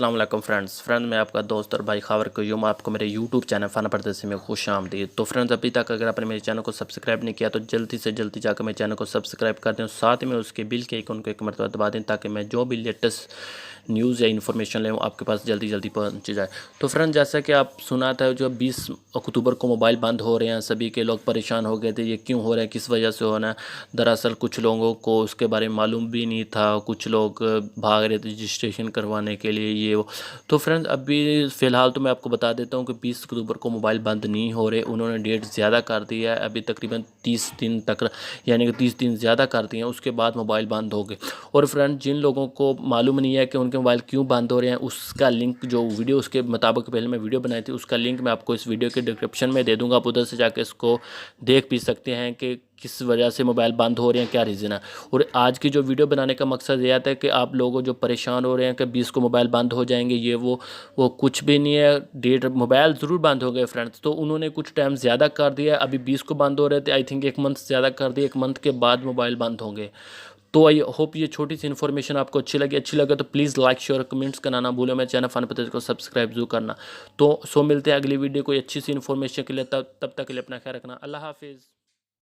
अस्सलाम वालेकुम फ्रेंड्स मैं आपका दोस्त और भाई खावर क्यूम आपको मेरे यूट्यूब चैनल फ़ाना परदेसी में खुश आमदीद। तो फ्रेंड्स अभी तक अगर आपने मेरे चैनल को सब्सक्राइब नहीं किया तो जल्दी से जल्दी जाकर मेरे चैनल को सब्सक्राइब कर दें, साथ में उसके बिल के आइकन को एक मरतबा दबा दें ताकि मैं जो भी लेटेस्ट न्यूज़ या इन्फॉर्मेशन ले आपके पास जल्दी जल्दी पहुँच जाए। तो फ्रेंड्स जैसा कि आप सुना था जो 20 अक्टूबर को मोबाइल बंद हो रहे हैं, सभी के लोग परेशान हो गए थे ये क्यों हो रहा है, किस वजह से होना है। दरअसल कुछ लोगों को उसके बारे में मालूम भी नहीं था, कुछ लोग भाग रहे थे रजिस्ट्रेशन करवाने के लिए ये वो। तो फ्रेंड्स अभी फ़िलहाल तो मैं आपको बता देता हूँ कि 20 अक्टूबर को मोबाइल बंद नहीं हो रहे, उन्होंने डेट ज़्यादा कर दी है। अभी तकरीबन 30 दिन तक यानी कि 30 दिन ज़्यादा कर दिए हैं, उसके बाद मोबाइल बंद हो गए। और फ्रेंड जिन लोगों को मालूम नहीं है कि उनके मोबाइल क्यों बंद हो रहे हैं, उसका लिंक जो वीडियो उसके मुताबिक पहले मैं वीडियो बनाई थी उसका लिंक मैं आपको इस वीडियो के डिस्क्रिप्शन में दे दूँगा। आप उधर से जाकर इसको देख भी सकते हैं कि किस वजह से मोबाइल बंद हो रहे हैं, क्या रीज़न है। और आज की जो वीडियो बनाने का मकसद यह था कि आप लोगों जो परेशान हो रहे हैं कि 20 को मोबाइल बंद हो जाएंगे ये वो कुछ भी नहीं है। डेट मोबाइल ज़रूर बंद हो गए फ्रेंड्स, तो उन्होंने कुछ टाइम ज़्यादा कर दिया। अभी 20 को बंद हो रहे थे, आई थिंक 1 मंथ ज़्यादा कर दिया, 1 मंथ के बाद मोबाइल बंद होंगे। तो आई होप ये छोटी सी इन्फॉर्मेशन आपको अच्छी लगे तो प्लीज़ लाइक शेयर कमेंट्स करना ना भूलो। मेरे चैनल फ़ाना परदेसी को सब्सक्राइब जरूर करना। तो मिलते हैं अगली वीडियो कोई अच्छी सी इन्फॉर्मेशन के लिए, तब तक के लिए अपना ख्याल रखना। अल्लाह हाफिज़।